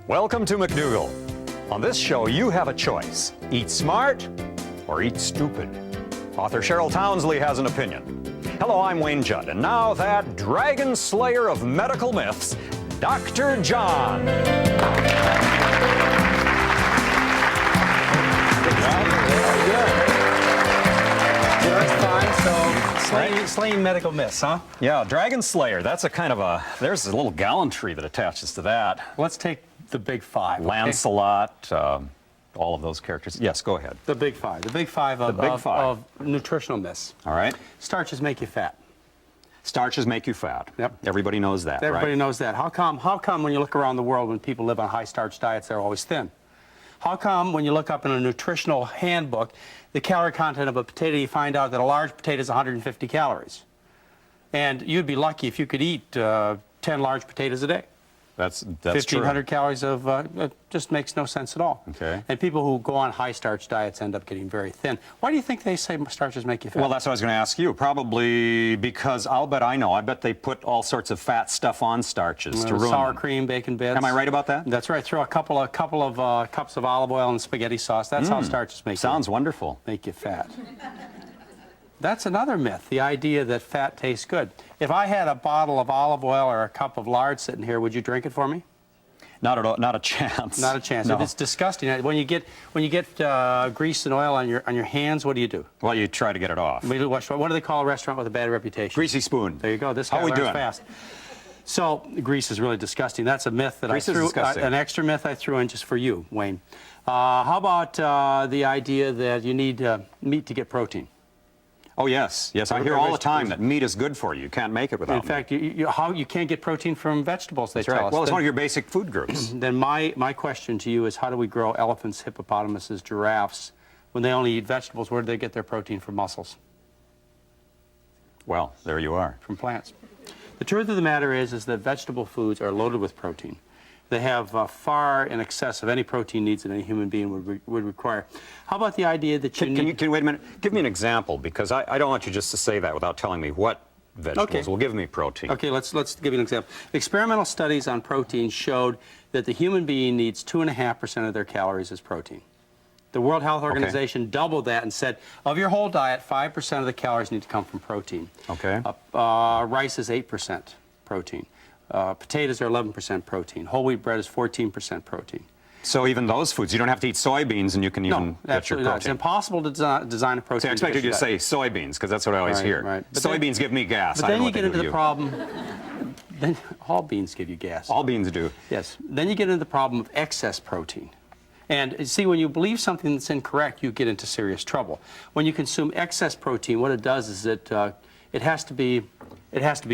Welcome to McDougall. On this show, you have a choice. Eat smart or eat stupid. Author Cheryl Townsley has an opinion. Hello, I'm Wayne Judd, and now that dragon slayer of medical myths, Dr. John. Slaying medical myths, huh? Yeah, Dragon Slayer. That's a kind of a, there's a little gallantry that attaches to that. Let's take the big five. Lancelot, all of those characters. Yes, go ahead. The big five. The big five of nutritional myths. All right. Starches make you fat. Starches make you fat. Yep. Everybody knows that, Everybody right? knows that. How come when you look around the world when people live on high starch diets, they're always thin? How come when you look up in a nutritional handbook, the calorie content of a potato, you find out that a large potato is 150 calories? And you'd be lucky if you could eat 10 large potatoes a day. That's 1,500 true. calories of, it just makes no sense at all. Okay. And people who go on high starch diets end up getting very thin. Why do you think they say starches make you fat? Well, that's what I was going to ask you. Probably because I'll bet I know. I bet they put all sorts of fat stuff on starches to ruin sour them. cream, bacon bits. Am I right about that? That's right. Throw a couple of cups of olive oil and spaghetti sauce. That's how starches Sounds wonderful. make you fat. That's another myth, the idea that fat tastes good. If I had a bottle of olive oil or a cup of lard sitting here, would you drink it for me? Not at all. Not a chance. Not a chance. No. It's disgusting. When you get grease and oil on your hands, what do? Well, you try to get it off. What do they call a restaurant with a bad reputation? Greasy spoon. There you go. This guy How we learns doing? fast. So grease is really disgusting. That's a myth that Grease I is threw. disgusting. An extra myth I threw in just for you, Wayne. How about the idea that you need meat to get protein? Oh, yes. Yes, I hear all the time that meat is good for you. You can't make it without In fact, you can't get protein from vegetables, they That's tell right. us. Well, it's one of your basic food groups. Then my question to you is, how do we grow elephants, hippopotamuses, giraffes, when they only eat vegetables? Where do they get their protein from mussels? Well, there you are. From plants. The truth of the matter is that vegetable foods are loaded with protein. They have far in excess of any protein needs that any human being would require. How about the idea that you need... Can you wait a minute? Give me an example, because I don't want you just to say that without telling me what vegetables will give me protein. Okay, let's give you an example. Experimental studies on protein showed that the human being needs 2.5% of their calories as protein. The World Health Organization doubled that and said, of your whole diet, 5% of the calories need to come from protein. Okay. Rice is 8% protein. Potatoes are 11% protein. Whole wheat bread is 14% protein. So even those foods, you don't have to eat soybeans, and you can even get your protein. No, it's impossible to design a protein. See, I expected you to say soybeans, because that's what I always hear. Right. But soybeans give me gas. But I don't then know you what they get into do to the you. problem. Then all beans give you gas. All beans do. Yes. Then you get into the problem of excess protein. And see, when you believe something that's incorrect, you get into serious trouble. When you consume excess protein, what it does is it has to be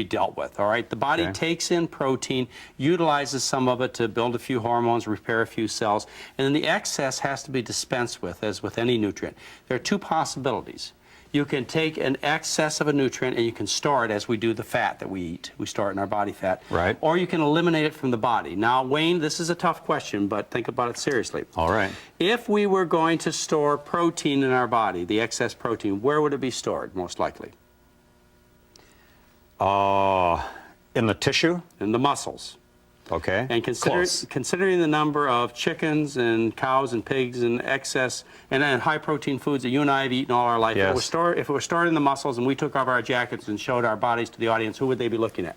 dealt with, all right? The body takes in protein, utilizes some of it to build a few hormones, repair a few cells, and then the excess has to be dispensed with, as with any nutrient. There are two possibilities. You can take an excess of a nutrient and you can store it, as we do the fat that we eat. We store it in our body fat. Right. Or you can eliminate it from the body. Now, Wayne, this is a tough question, but think about it seriously. All right. If we were going to store protein in our body, the excess protein, where would it be stored, most likely? In the tissue? In the muscles. Okay. And considering the number of chickens and cows and pigs and excess and high protein foods that you and I have eaten all our life, Yes. if it was stored in the muscles and we took off our jackets and showed our bodies to the audience, who would they be looking at?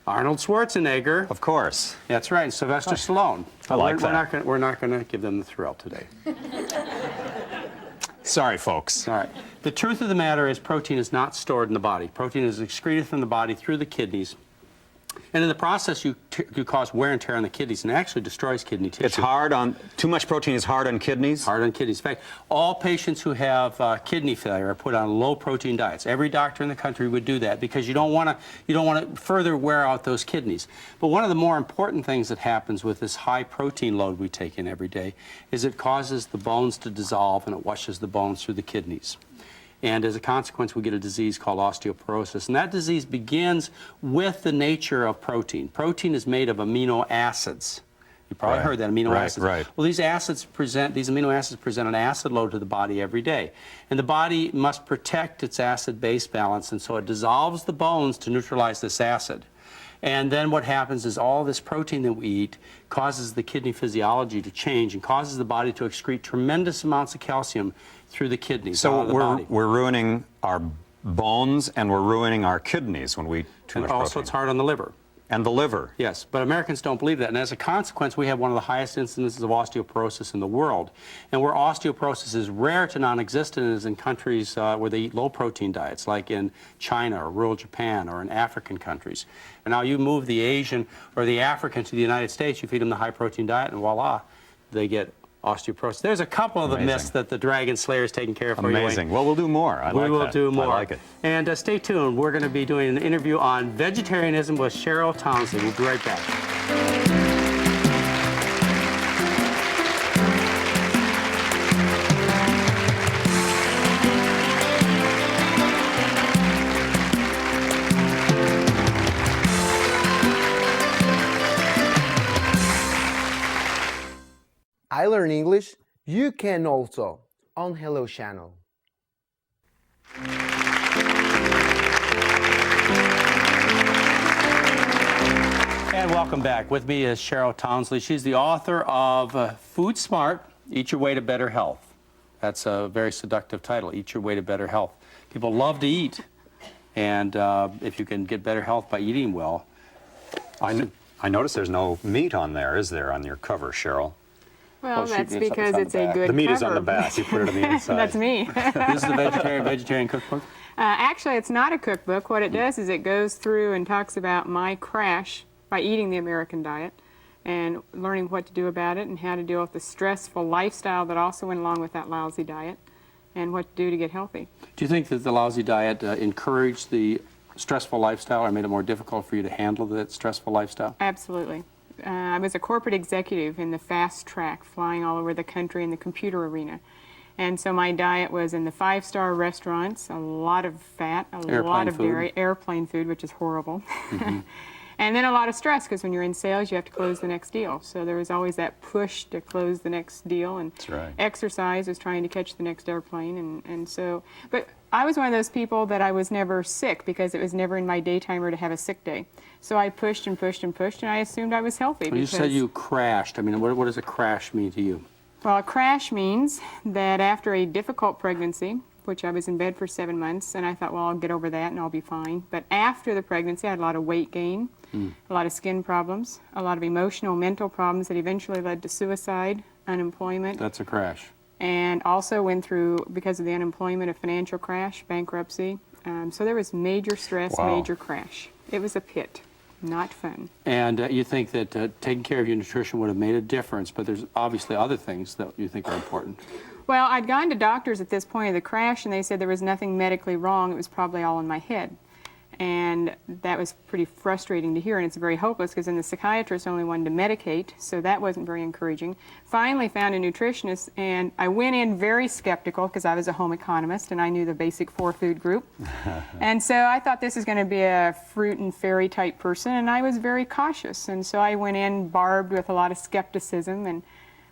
Arnold Schwarzenegger. Of course. That's right, and Sylvester Stallone. I like that. We're not going to give them the thrill today. Sorry, folks. All right. The truth of the matter is protein is not stored in the body. Protein is excreted from the body through the kidneys. And in the process, you cause wear and tear on the kidneys, and it actually destroys kidney tissue. It's hard on, too much protein is hard on kidneys? Hard on kidneys. In fact, all patients who have kidney failure are put on low protein diets. Every doctor in the country would do that because you don't want to further wear out those kidneys. But one of the more important things that happens with this high protein load we take in every day is it causes the bones to dissolve and it washes the bones through the kidneys. And as a consequence, we get a disease called osteoporosis. And that disease begins with the nature of protein. Protein is made of amino acids. You probably heard that, amino acids. Right. Well, these amino acids present an acid load to the body every day. And the body must protect its acid-base balance, and so it dissolves the bones to neutralize this acid. And then what happens is all this protein that we eat causes the kidney physiology to change and causes the body to excrete tremendous amounts of calcium through the kidneys. So out of the body. we're ruining our bones and we're ruining our kidneys when we eat too And much also protein. it's hard on the liver. And the liver. Yes, but Americans don't believe that. And as a consequence, we have one of the highest incidences of osteoporosis in the world. And where osteoporosis is rare to non-existent is in countries where they eat low-protein diets, like in China or rural Japan or in African countries. And now you move the Asian or the African to the United States, you feed them the high-protein diet, and voila, they get osteoporosis. There's a couple of the myths that the Dragon Slayer is taking care of for you. Amazing. Well, we'll do more. I We like will that. do more. I like it. And stay tuned. We're going to be doing an interview on vegetarianism with Cheryl Townsley. We'll be right back. I Learn English, you can also on Hello Channel. And welcome back. With me is Cheryl Townsley. She's the author of Food Smart, Eat Your Way to Better Health. That's a very seductive title, Eat Your Way to Better Health. People love to eat, and if you can get better health by eating well. I notice there's no meat on there, is there, on your cover, Cheryl? Well, shoot, that's it's because on it's the a back. good The meat is on the cover. back. You put it on the inside. That's me. This is the vegetarian cookbook. Actually, it's not a cookbook. What it does is it goes through and talks about my crash by eating the American diet and learning what to do about it and how to deal with the stressful lifestyle that also went along with that lousy diet and what to do to get healthy. Do you think that the lousy diet encouraged the stressful lifestyle or made it more difficult for you to handle that stressful lifestyle? Absolutely. I was a corporate executive in the fast track, flying all over the country in the computer arena. And so my diet was in the five-star restaurants, a lot of fat, a lot of dairy, airplane food, which is horrible. And then a lot of stress, because when you're in sales, you have to close the next deal. So there was always that push to close the next deal. And That's right. exercise was trying to catch the next airplane. And so, but I was one of those people that I was never sick, because it was never in my daytimer to have a sick day. So I pushed and pushed and pushed, and I assumed I was healthy. Well, you said you crashed. I mean, what does a crash mean to you? Well, a crash means that after a difficult pregnancy, which I was in bed for 7 months, and I thought, well, I'll get over that and I'll be fine. But after the pregnancy, I had a lot of weight gain, a lot of skin problems, a lot of emotional, mental problems that eventually led to suicide, unemployment. That's a crash. And also went through, because of the unemployment, a financial crash, bankruptcy. So there was major stress, Wow. major crash. It was a pit. Not fun. And you think that taking care of your nutrition would have made a difference, but there's obviously other things that you think are important. Well, I'd gone to doctors at this point of the crash, and they said there was nothing medically wrong. It was probably all in my head. And that was pretty frustrating to hear, and it's very hopeless, because then the psychiatrist only wanted to medicate, so that wasn't very encouraging. Finally found a nutritionist, and I went in very skeptical, because I was a home economist, and I knew the basic 4-food group. And so I thought this was going to be a fruit and fairy type person, and I was very cautious. And so I went in barbed with a lot of skepticism, and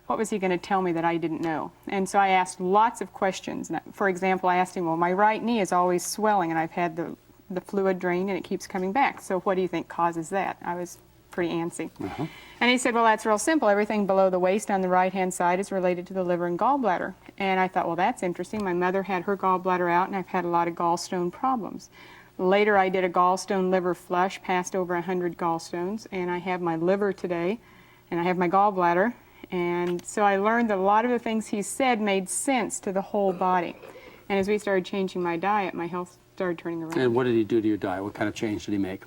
what was he going to tell me that I didn't know? And so I asked lots of questions. For example, I asked him, well, my right knee is always swelling, and I've had the fluid drained and it keeps coming back. So what do you think causes that? I was pretty antsy. And he said, well, that's real simple. Everything below the waist on the right-hand side is related to the liver and gallbladder. And I thought, well, that's interesting. My mother had her gallbladder out, and I've had a lot of gallstone problems. Later, I did a gallstone liver flush, passed over 100 gallstones, and I have my liver today, and I have my gallbladder. And so I learned that a lot of the things he said made sense to the whole body. And as we started changing my diet, my health started turning around. And what did he do to your diet? What kind of change did he make?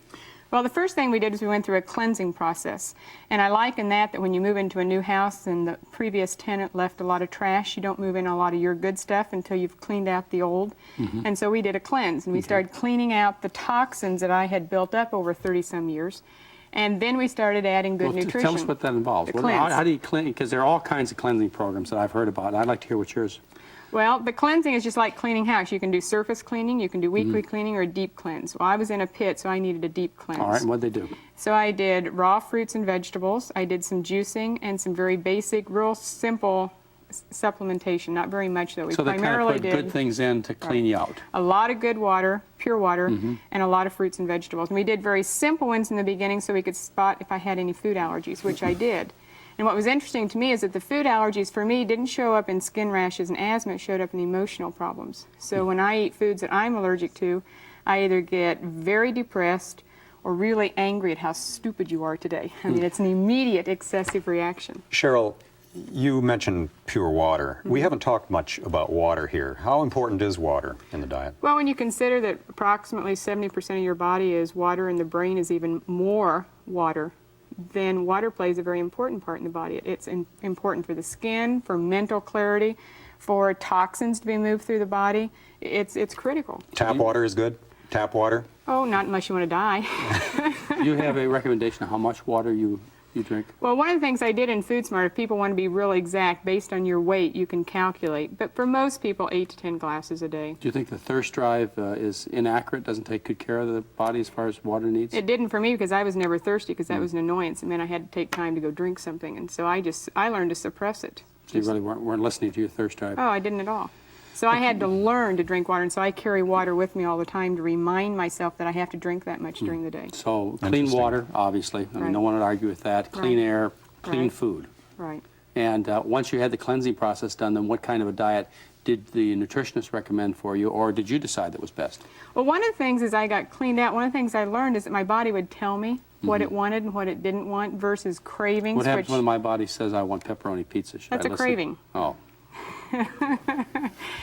Well, the first thing we did is we went through a cleansing process. And I liken that when you move into a new house and the previous tenant left a lot of trash, you don't move in a lot of your good stuff until you've cleaned out the old. And so we did a cleanse, and we started cleaning out the toxins that I had built up over 30-some years. And then we started adding good nutrition. Tell us what that involves. The cleanse. How do you clean? Because there are all kinds of cleansing programs that I've heard about, and I'd like to hear what yours. Well, the cleansing is just like cleaning house. You can do surface cleaning, you can do weekly cleaning, or a deep cleanse. Well, I was in a pit, so I needed a deep cleanse. All right, and what'd they do? So I did raw fruits and vegetables. I did some juicing and some very basic, real simple supplementation, not very much though. We So they kind of primarily put did good things in to clean you out. a lot of good water, pure water, and a lot of fruits and vegetables. And we did very simple ones in the beginning so we could spot if I had any food allergies, which I did. And what was interesting to me is that the food allergies for me didn't show up in skin rashes and asthma, it showed up in emotional problems. So when I eat foods that I'm allergic to, I either get very depressed or really angry at how stupid you are today. I mean, it's an immediate excessive reaction. Cheryl, you mentioned pure water. We haven't talked much about water here. How important is water in the diet? Well, when you consider that approximately 70% of your body is water and the brain is even more water, then water plays a very important part in the body. It's important for the skin, for mental clarity, for toxins to be moved through the body. It's critical. Tap water is good? Tap water? Oh, not unless you want to die. Do you have a recommendation of how much water you drink? Well, one of the things I did in Food Smart, if people want to be really exact, based on your weight, you can calculate. But for most people, 8 to 10 glasses a day. Do you think the thirst drive is inaccurate, doesn't take good care of the body as far as water needs? It didn't for me because I was never thirsty because that was an annoyance. It meant I had to take time to go drink something. And so I learned to suppress it. So you really weren't listening to your thirst drive? Oh, I didn't at all. So I had to learn to drink water, and so I carry water with me all the time to remind myself that I have to drink that much during the day. So clean water, obviously. I mean, no one would argue with that. Clean air, clean food. Right. And once you had the cleansing process done, then what kind of a diet did the nutritionist recommend for you, or did you decide that was best? Well, one of the things as I got cleaned out, one of the things I learned is that my body would tell me what it wanted and what it didn't want versus cravings. What happens when my body says I want pepperoni pizza? Should That's I a listen? craving. Oh.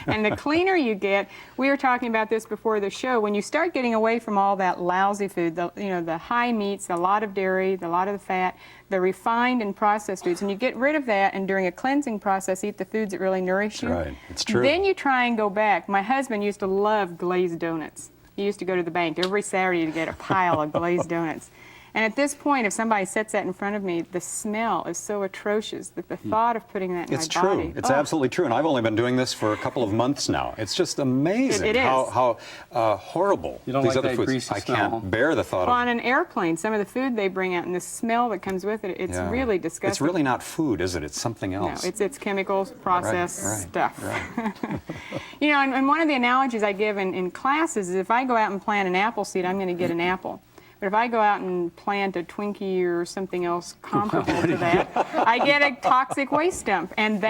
And the cleaner you get, we were talking about this before the show, when you start getting away from all that lousy food, the high meats, a lot of dairy, a lot of the fat, the refined and processed foods, and you get rid of that and during a cleansing process eat the foods that really nourish you. Right, it's true. Then you try and go back. My husband used to love glazed donuts. He used to go to the bank every Saturday to get a pile of glazed donuts. And at this point, if somebody sets that in front of me, the smell is so atrocious that the thought of putting that in It's my body... true. It's absolutely true. And I've only been doing this for a couple of months now. It's just amazing It is. how horrible You don't these like other that foods. greasy I smell? can't bear the thought Well, of on an airplane, some of the food they bring out and the smell that comes with it, it's really disgusting. It's really not food, is it? It's something No, else. it's chemicals, processed Right, stuff. right. You know, and one of the analogies I give in classes is if I go out and plant an apple seed, I'm going to get an apple. But if I go out and plant a Twinkie or something else comparable to that, I get a toxic waste dump. And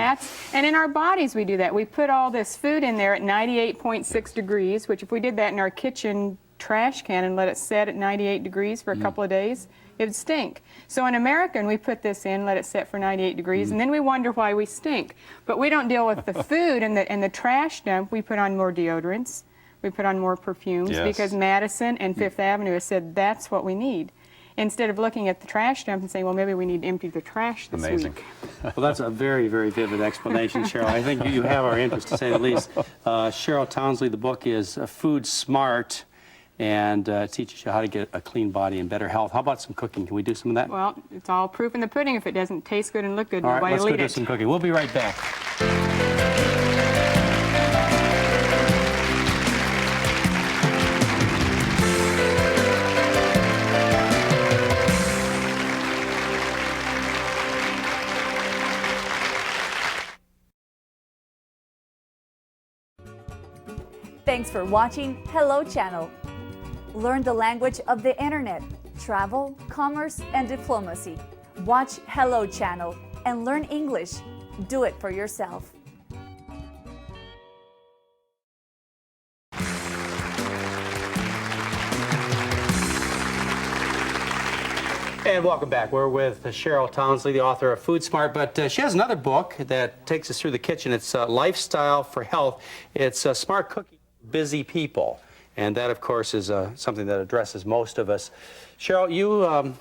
in our bodies we do that. We put all this food in there at 98.6 degrees, which if we did that in our kitchen trash can and let it set at 98 degrees for a couple of days, it would stink. So in American, we put this in, let it set for 98 degrees, and then we wonder why we stink. But we don't deal with the food and the trash dump. We put on more deodorants. We put on more perfumes because Madison and Fifth Avenue has said that's what we need. Instead of looking at the trash dump and saying, well, maybe we need to empty the trash this Amazing. week. Well, that's a very, very vivid explanation, Cheryl. I think you have our interest, to say the least. Cheryl Townsley, the book is Food Smart, and teaches you how to get a clean body and better health. How about some cooking? Can we do some of that? Well, it's all proof in the pudding. If it doesn't taste good and look good, All right, nobody let's will go eat do it. some cooking. We'll be right back. Thanks for watching Hello Channel. Learn the language of the internet, travel, commerce, and diplomacy. Watch Hello Channel and learn English. Do it for yourself. And welcome back. We're with Cheryl Townsley, the author of Food Smart, but she has another book that takes us through the kitchen. It's Lifestyle for Health. It's Smart Cooking for Busy People, and that, of course, is something that addresses most of us. Cheryl, you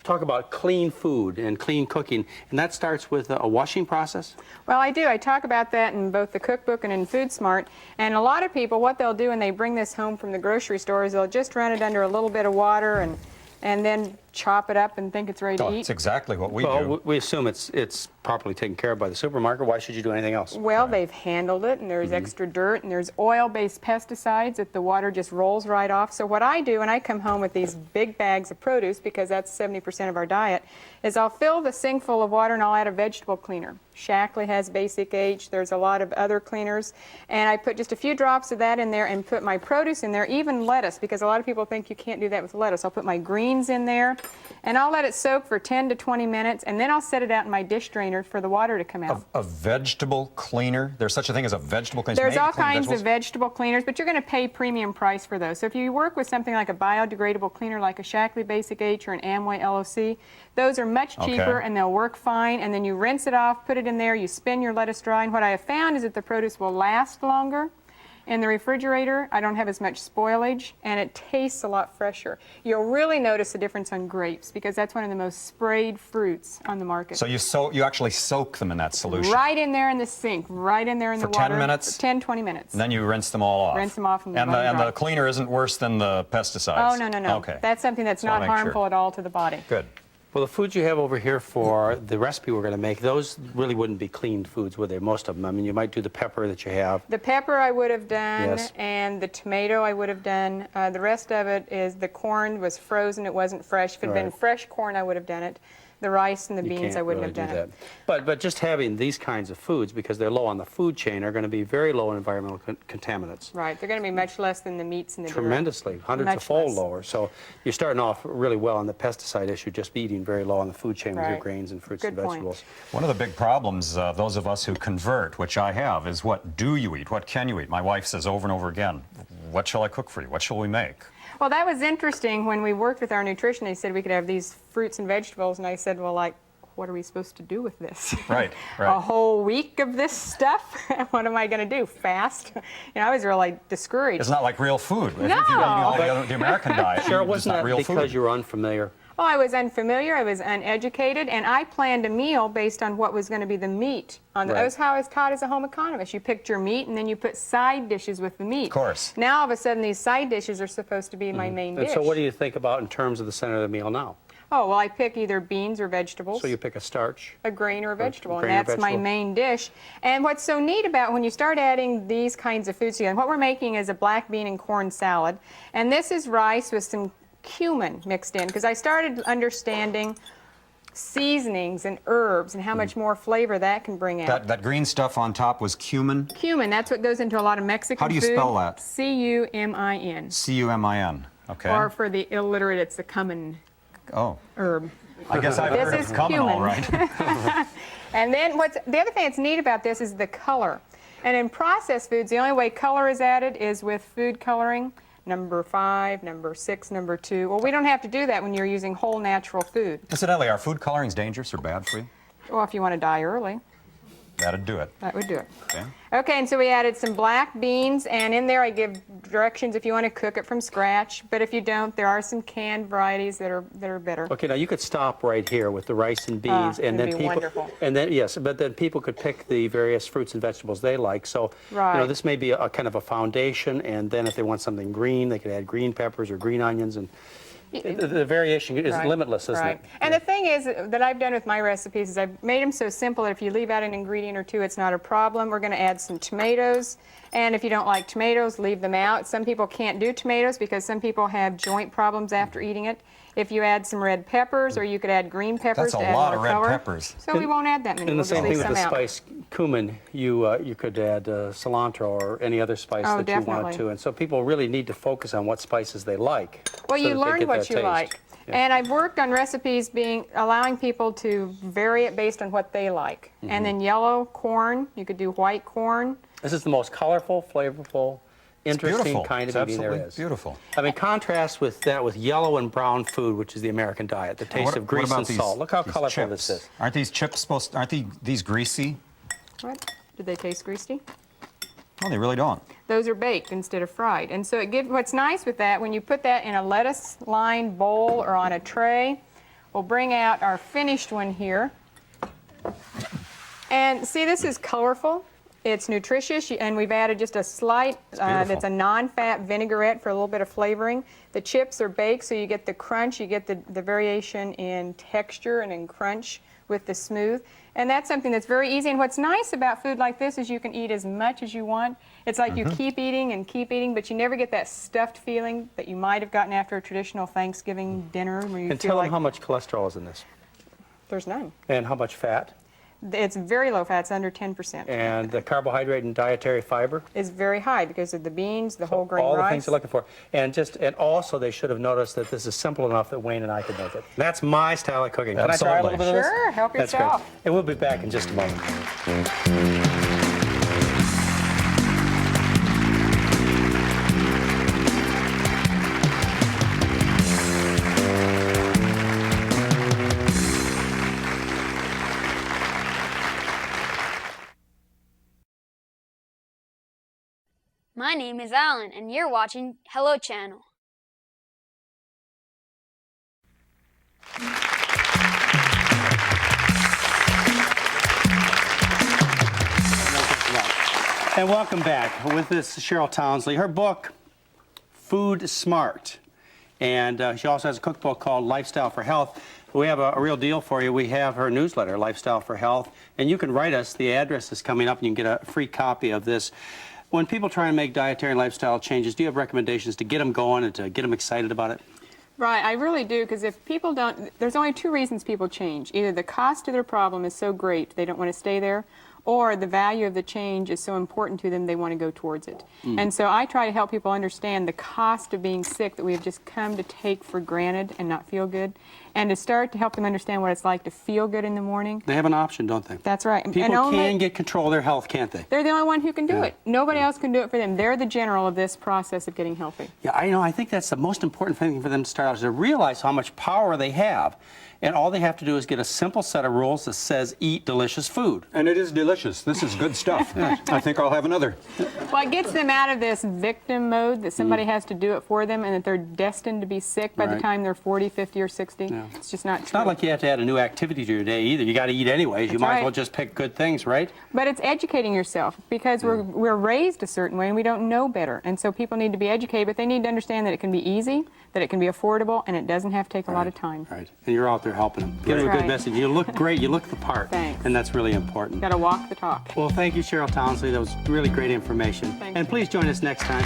talk about clean food and clean cooking, and that starts with a washing process? Well, I do. I talk about that in both the cookbook and in Food Smart. And a lot of people, what they'll do when they bring this home from the grocery store is they'll just run it under a little bit of water and then chop it up and think it's ready to Oh, eat. it's exactly what we do. Well, we assume it's properly taken care of by the supermarket. Why should you do anything else? Well, they've handled it, and there's extra dirt, and there's oil-based pesticides that the water just rolls right off. So what I do when I come home with these big bags of produce, because that's 70% of our diet, is I'll fill the sink full of water and I'll add a vegetable cleaner. Shackley has Basic H. There's a lot of other cleaners, and I put just a few drops of that in there and put my produce in there, even lettuce, because a lot of people think you can't do that with lettuce. I'll put my greens in there, and I'll let it soak for 10 to 20 minutes, and then I'll set it out in my dish drainer for the water to come out. A vegetable cleaner? There's such a thing as a vegetable cleaner? There's It's made to all clean kinds of vegetables? vegetable cleaners, but you're going to pay premium price for those. So if you work with something like a biodegradable cleaner like a Shackley Basic H or an Amway LOC, those are much cheaper and they'll work fine, and then you rinse it off, put it in there, you spin your lettuce dry, and what I have found is that the produce will last longer. In the refrigerator, I don't have as much spoilage, and it tastes a lot fresher. You'll really notice the difference on grapes, because that's one of the most sprayed fruits on the market. So you actually soak them in that solution? Right in there in the sink, right in there in the water. For 10 minutes? For 10, 20 minutes. And then you rinse them all off? Rinse them off and And let them dry. the cleaner isn't worse than the pesticides? Oh, no, no, no. Okay. That's something that's Just wanna not make harmful sure. at all to the body. Good. Well, the foods you have over here for the recipe we're going to make, those really wouldn't be cleaned foods, would they? Most of them. I mean, you might do the pepper that you have. The pepper I would have done, Yes. and the tomato I would have done. The rest of it is the corn was frozen, it wasn't fresh. If it had been Right. fresh corn, I would have done it. The rice and the You beans, can't I wouldn't really have done do it. that. But just having these kinds of foods, because they're low on the food chain, are going to be very low in environmental contaminants. Right, they're going to be much less than the meats and the dairy. Tremendously, hundreds Much of fold less. lower. So you're starting off really well on the pesticide issue, just eating very low on the food chain with your Right. grains and fruits Good and point. vegetables. One of the big problems, those of us who convert, which I have, is what do you eat? What can you eat? My wife says over and over again, what shall I cook for you? What shall we make? Well, that was interesting. When we worked with our nutrition, they said we could have these fruits and vegetables, and I said, well, like, what are we supposed to do with this? Right, A right. whole week of this stuff? What am I going to do, fast? You know, I was really discouraged. It's not like real food. If you're No. eating all the American diet, Cheryl, it's wasn't not that real because food. you were unfamiliar? Well, I was unfamiliar, I was uneducated, and I planned a meal based on what was going to be the meat. That Right. was how I was taught as a home economist. You picked your meat, and then you put side dishes with the meat. Of course. Now, all of a sudden, these side dishes are supposed to be my main And dish. so what do you think about in terms of the center of the meal now? Oh, well, I pick either beans or vegetables. So you pick a starch. A grain or a vegetable, and grain or that's my vegetable. main dish. And what's so neat about when you start adding these kinds of foods together, what we're making is a black bean and corn salad, and this is rice with some cumin mixed in, because I started understanding seasonings and herbs and how much more flavor that can bring out. That green stuff on top was cumin? Cumin, that's what goes into a lot of Mexican food. How do you spell that? C-U-M-I-N. C-U-M-I-n. Okay. Or for the illiterate, it's the cumin Oh, herb. I guess I've This heard is of cumin, all cumin. right. And then the other thing that's neat about this is the color. And in processed foods, the only way color is added is with food coloring, number 5, number 6, number 2. Well, we don't have to do that when you're using whole natural food. Incidentally, are food colorings dangerous or bad for you? Well, if you want to die early, That'd do it. that would do it. Okay. Okay, and so we added some black beans, and in there I give directions if you want to cook it from scratch. But if you don't, there are some canned varieties that are better. Okay, now you could stop right here with the rice and beans, and it'd then be people, wonderful. and then yes, but then people could pick the various fruits and vegetables they like. So you know, Right. this may be a kind of a foundation, and then if they want something green, they could add green peppers or green onions, and the variation is Right, limitless, isn't right. it? And the thing is that I've done with my recipes is I've made them so simple that if you leave out an ingredient or two, it's not a problem. We're going to add some tomatoes, and if you don't like tomatoes, leave them out. Some people can't do tomatoes because some people have joint problems after eating it. If you add some red peppers, or you could add green peppers That's a to add lot more of red color. peppers. So we won't add that many. And We'll the just same thing leave with some the out. spice cumin, you could add cilantro or any other spice Oh, that you wanted definitely. to. And so people really need to focus on what spices they like. Well, so you that they learn get what that you taste. like. Yeah. And I've worked on recipes allowing people to vary it based on what they like. Mm-hmm. And then yellow corn, you could do white corn. This is the most colorful, flavorful, interesting Beautiful. kind It's of eating there absolutely is. beautiful. I mean, contrast with that with yellow and brown food, which is the American diet, the taste of grease about and these- salt. Look how these colorful chips? this is. Aren't these chips aren't these greasy? What? Did they taste greasy? No, they really don't. Those are baked instead of fried. And so what's nice with that, when you put that in a lettuce-lined bowl or on a tray, we'll bring out our finished one here. And see, this is colorful. It's nutritious, and we've added just a slight, that's a non-fat vinaigrette for a little bit of flavoring. The chips are baked, so you get the crunch, you get the variation in texture and in crunch with the smooth. And that's something that's very easy. And what's nice about food like this is you can eat as much as you want. It's like you keep eating, but you never get that stuffed feeling that you might have gotten after a traditional Thanksgiving dinner. Where you And feel tell like them how much cholesterol is in this. there's none. And how much fat. It's very low fat, it's under 10%. And the carbohydrate and dietary fiber. Is very high because of the beans, the whole grain all rice. the things you're looking for. And also they should have noticed that this is simple enough that Wayne and I could make it. That's my style of cooking. Can I try a little bit of this? Sure, help That's yourself. great. And we'll be back in just a moment. My name is Alan, and you're watching Hello Channel. And welcome back. With this, Cheryl Townsley. Her book, Food Smart. And she also has a cookbook called Lifestyle for Health. We have a real deal for you. We have her newsletter, Lifestyle for Health. And you can write us. The address is coming up, and you can get a free copy of this. When people try and make dietary and lifestyle changes, do you have recommendations to get them going and to get them excited about it? Right, I really do, because if people don't, there's only two reasons people change. Either the cost of their problem is so great they don't want to stay there, or the value of the change is so important to them they want to go towards it. And so I try to help people understand the cost of being sick that we have just come to take for granted and not feel good, and to start to help them understand what it's like to feel good in the morning. They have an option, don't they? That's right. People can get control of their health, can't they? They're the only one who can do it. Nobody else can do it for them. They're the general of this process of getting healthy. Yeah, I know. I think that's the most important thing for them to start out, is to realize how much power they have. And all they have to do is get a simple set of rules that says, eat delicious food. And it is delicious. This is good stuff. I think I'll have another. Well, it gets them out of this victim mode that somebody has to do it for them and that they're destined to be sick by the time they're 40, 50, or 60. Yeah. It's just not true. It's not like you have to add a new activity to your day either. You got to eat anyways. You might as well just pick good things, right? But it's educating yourself, because we're raised a certain way and we don't know better. And so people need to be educated, but they need to understand that it can be easy, that it can be affordable, and it doesn't have to take a lot of time. Right. And you're out there helping them. Give them a good message. You look great. You look the part. Thanks. And that's really important. Got to walk the talk. Well, thank you, Cheryl Townsley. That was really great information. Thank and you. please join us next time.